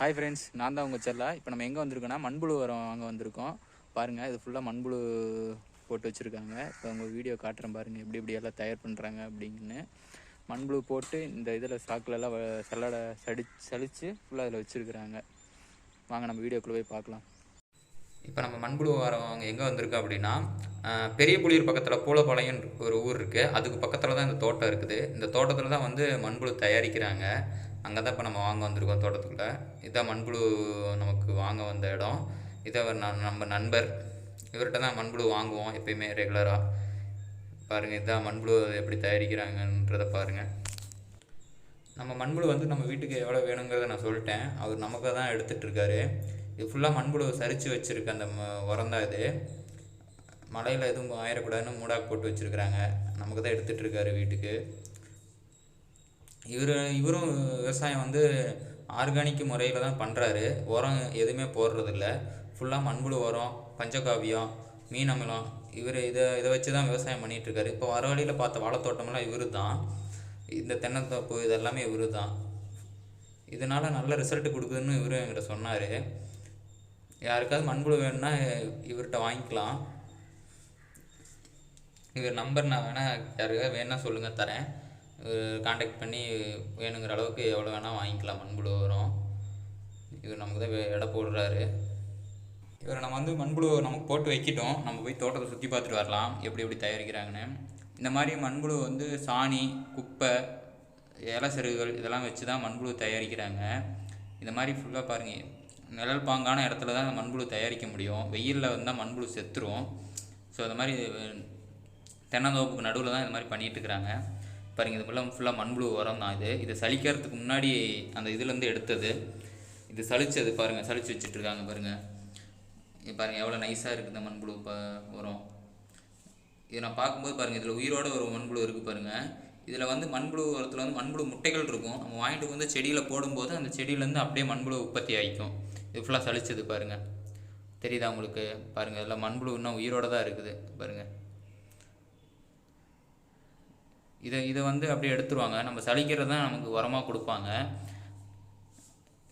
Hi friends, நான் தான் உங்கள் செல்லா. இப்போ நம்ம எங்கே வந்திருக்கோன்னா மண்புழு உரம் அங்கே வந்திருக்கோம். பாருங்கள், இது ஃபுல்லாக மண்புழு போட்டு வச்சுருக்காங்க. இப்போ உங்கள் வீடியோ காட்டுறேன் பாருங்கள், எப்படி எல்லாம் தயார் பண்ணுறாங்க அப்படிங்கன்னு. மண்புழு போட்டு இந்த இதில் ஸ்டாக்கிலலாம் சல்லடை சலித்து ஃபுல்லாக அதில் வச்சுருக்குறாங்க. வாங்க நம்ம வீடியோக்குள்ளே போய் பார்க்கலாம். இப்போ நம்ம மண்புழு உரம் அங்கே எங்கே வந்திருக்கோம் அப்படின்னா, பெரிய புலியூர் பக்கத்தில் பூலப்பாளையம் ஒரு ஊர் இருக்குது. அதுக்கு பக்கத்தில் தான் இந்த தோட்டம் இருக்குது. இந்த தோட்டத்தில் தான் வந்து மண்புழு தயாரிக்கிறாங்க. அங்கே தான் இப்போ நம்ம வாங்க வந்திருக்கோம் தோட்டத்துக்குள்ளே. இதுதான் மண்புழு நமக்கு வாங்க வந்த இடம். இதை நம்ம நண்பர், இவர்கிட்ட தான் மண்புழு வாங்குவோம் எப்பயுமே ரெகுலராக. பாருங்கள், இதுதான் மண்புழு எப்படி தயாரிக்கிறாங்கன்றதை பாருங்கள். நம்ம மண்புழு வந்து நம்ம வீட்டுக்கு எவ்வளோ வேணுங்கிறத நான் சொல்லிட்டேன். அவர் நமக்கு தான் எடுத்துகிட்ருக்காரு. இது ஃபுல்லாக மண்புழு சரித்து வச்சுருக்க அந்த உரம் தான் இது. மழையில் எதுவும் ஆயிடக்கூடாதுன்னு மூடாக்கு போட்டு வச்சுருக்குறாங்க. நமக்கு தான் எடுத்துகிட்ருக்காரு வீட்டுக்கு. இவரும் விவசாயம் வந்து ஆர்கானிக் முறையில் தான் பண்ணுறாரு. உரம் எதுவுமே போடுறதில்ல. ஃபுல்லாக மண்புழு உரம், பஞ்சகாவியம், மீன் அமிலம், இதை வச்சு தான் விவசாயம் பண்ணிகிட்ருக்காரு. இப்போ வர வழியில் பார்த்த வாழைத்தோட்டமெல்லாம் இவர் தான். இந்த தென்னந்தோப்பு இதெல்லாமே இவர் தான். இதனால் நல்ல ரிசல்ட் கொடுக்குதுன்னு இவர் என்கிட்ட சொன்னார். யாருக்காவது மண்புழு வேணும்னா இவர்கிட்ட வாங்கிக்கலாம். இவர் நம்பர் நான் வேணால் யாருக்காவது வேணால் சொல்லுங்கள், தரேன். காண்டாக்ட் பண்ணி வேணுங்கிற அளவுக்கு எவ்வளோ வேணால் வாங்கிக்கலாம் மண்புழு வரும். இவர் நமக்கு தான் எடை போடுறாரு. இவர் நம்ம வந்து மண்புழு நமக்கு போட்டு வைக்கிட்டோம். நம்ம போய் தோட்டத்தை சுற்றி பார்த்துட்டு வரலாம் எப்படி தயாரிக்கிறாங்கன்னு. இந்த மாதிரி மண்புழு வந்து சாணி, குப்பை, இலை செருகுகள் இதெல்லாம் வச்சு தான் மண்புழு தயாரிக்கிறாங்க. இந்த மாதிரி ஃபுல்லாக பாருங்கள், நிழல் பாங்கான இடத்துல தான் அந்த மண்புழு தயாரிக்க முடியும். வெயிலில் வந்தால் மண்புழு செத்துரும். ஸோ அந்த மாதிரி தென்னந்தோப்புக்கு நடுவில் தான் இந்த மாதிரி பண்ணிகிட்ருக்குறாங்க. பாருங்கள், இது ஃபுல்லாக மண்புழு உரம் தான். இதை சலிக்கிறதுக்கு முன்னாடி அந்த இதுலேருந்து எடுத்தது. இது சலிச்சது பாருங்கள், சலிச்சு வச்சுட்ருக்காங்க பாருங்கள். பாருங்கள் எவ்வளோ நைஸாக இருக்குது இந்த மண்புழு உரம். இதை நான் பார்க்கும்போது பாருங்கள், இதில் உயிரோட ஒரு மண்புழு இருக்குது பாருங்கள். இதில் வந்து மண்புழு உரத்தில் வந்து மண்புழு முட்டைகள் இருக்கும். நம்ம வாங்கிட்டு வந்து செடியில் போடும்போது அந்த செடியிலேருந்து அப்படியே மண்புழு உற்பத்தி ஆகிக்கும். இது ஃபுல்லாக சலிச்சது பாருங்கள், தெரியுதா உங்களுக்கு? பாருங்கள், இதில் மண்புழு இன்னும் உயிரோடு தான் இருக்குது பாருங்கள். இதை வந்து அப்படியே எடுத்துருவாங்க. நம்ம சலிக்கிறது தான் நமக்கு உரமாக கொடுப்பாங்க.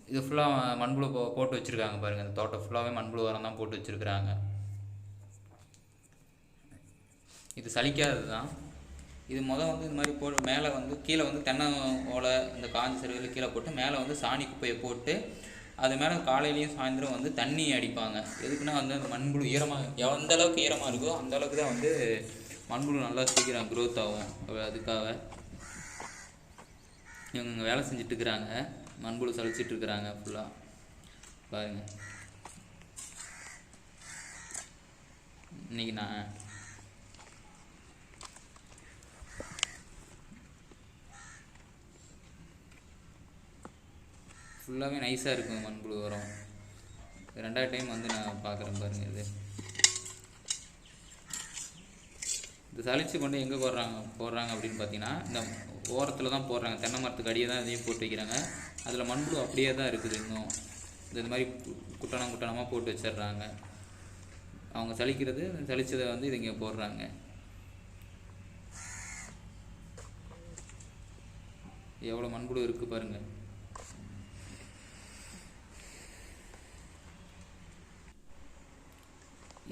இது ஃபுல்லாக மண்புழு போட்டு வச்சுருக்காங்க பாருங்கள். இந்த தோட்டம் ஃபுல்லாகவே மண்புழு உரம் தான் போட்டு வச்சுருக்குறாங்க. இது சலிக்காதது தான். இது வந்து இந்த மாதிரி போட்டு மேலே வந்து கீழே வந்து தென்னை ஓலை, இந்த காஞ்சி செருவில் கீழே போட்டு மேலே வந்து சாணி குப்பையை போட்டு அது மேலே காலையிலையும் சாயந்தரம் வந்து தண்ணி அடிப்பாங்க. எதுக்குன்னா வந்து அந்த மண்புழு ஈரமாக எந்த அளவுக்கு ஈரமாக இருக்கோ அந்த அளவுக்கு தான் வந்து மண்புழு நல்லா சீக்கிரம் க்ரோத் ஆகும். அதுக்காக இவங்க வேலை செஞ்சிட்ருக்குறாங்க. மண்புழு சலிச்சிட்ருக்குறாங்க ஃபுல்லாக பாருங்கள். இன்றைக்கி நான் ஃபுல்லாகவே நைஸாக இருக்கும் மண்புழு உரம். 2வது டைம் வந்து நான் பார்க்குறேன் பாருங்கள். இது சலிச்சு கொண்டு எங்கே போடுறாங்க அப்படின்னு பார்த்தீங்கன்னா, இந்த ஓரத்தில் தான் போடுறாங்க. தென்னை மரத்துக்கு அடியே தான் இதையும் போட்டு வைக்கிறாங்க. அதில் மண்புழு அப்படியே தான் இருக்குது. இன்னும் இந்த மாதிரி குட்டணமாக போட்டு வச்சிடுறாங்க. அவங்க சலிச்சதை வந்து இது இங்கே போடுறாங்க. எவ்வளோ மண்புழு இருக்குது பாருங்கள்.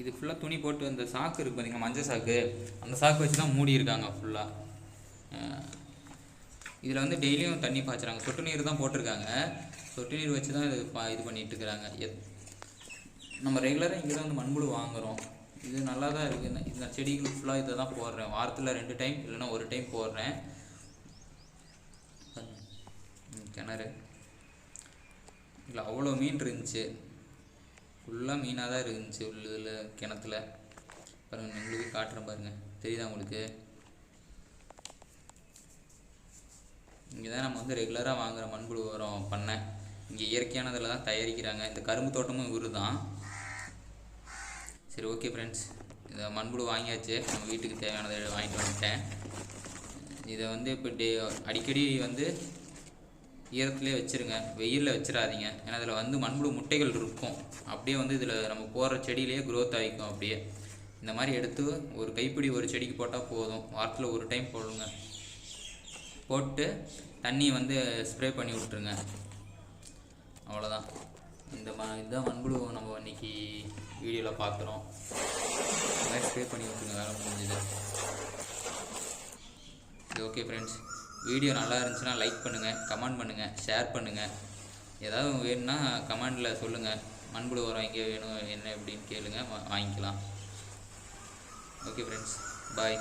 இது ஃபுல்லாக துணி போட்டு அந்த சாக்கு இருக்குது பார்த்தீங்கன்னா, மஞ்சள் சாக்கு, அந்த சாக்கு வச்சு தான் மூடி இருக்காங்க ஃபுல்லாக. இதில் வந்து டெய்லியும் தண்ணி பாய்ச்சுறாங்க. சொட்டு நீர் தான் போட்டிருக்காங்க. சொட்டு நீர் வச்சு தான் இது பண்ணிகிட்ருக்குறாங்க. நம்ம ரெகுலராக இங்கே தான் வந்து மண்புழு வாங்குகிறோம். இது நல்லா தான் இருக்குது. இந்த செடிகள் ஃபுல்லாக இதை தான் போடுறேன். வாரத்தில் 2 டைம் இல்லைன்னா 1 டைம் போடுறேன். கிணறு இல்லை, அவ்வளோ மீன் இருந்துச்சு. ஃபுல்லாக மீனாக தான் இருந்துச்சு இதில் கிணத்துல. பாருங்கள், உங்களுக்கு காட்டுறேன் பாருங்கள், தெரியுதா உங்களுக்கு? இங்கே தான் நம்ம வந்து ரெகுலராக வாங்குகிற மண்புழு உரம் பண்ணேன். இங்கே இயற்கையானதில் தான் தயாரிக்கிறாங்க. இந்த கரும்பு தோட்டமும் இவர் தான். சரி, ஓகே ஃப்ரெண்ட்ஸ், இதை மண்புழு வாங்கியாச்சு. நம்ம வீட்டுக்கு தேவையானதை வாங்கிட்டு வந்துட்டேன். இதை வந்து இப்போ அடிக்கடி வந்து ஈரத்துலேயே வச்சுருங்க, வெயிலில் வச்சிடாதீங்க. ஏன்னா அதில் வந்து மண்புழு முட்டைகள் இருக்கும். அப்படியே வந்து இதில் நம்ம போடுற செடியிலேயே க்ரோத் ஆகிக்கும். அப்படியே இந்த மாதிரி எடுத்து ஒரு கைப்பிடி ஒரு செடிக்கு போட்டால் போதும். வாரத்தில் 1 டைம் போடுங்க. போட்டு தண்ணி வந்து ஸ்ப்ரே பண்ணி விட்ருங்க. அவ்வளோதான். இதுதான் மண்புழு நம்ம இன்றைக்கி வீடியோவில் பார்க்குறோம். நல்லா ஸ்ப்ரே பண்ணி விட்டுருங்க, வேலை முடிஞ்சுது. இது ஓகே ஃப்ரெண்ட்ஸ், வீடியோ நல்லா இருந்துச்சுன்னா லைக் பண்ணுங்கள், கமெண்ட் பண்ணுங்கள், ஷேர் பண்ணுங்கள். ஏதாவது வேணும்னா கமெண்டில் சொல்லுங்கள். மண்புழு உரம் எங்கே வேணும் என்ன எப்படின்னு கேளுங்க, வாங்கிக்கலாம். ஓகே ஃப்ரெண்ட்ஸ், பாய்.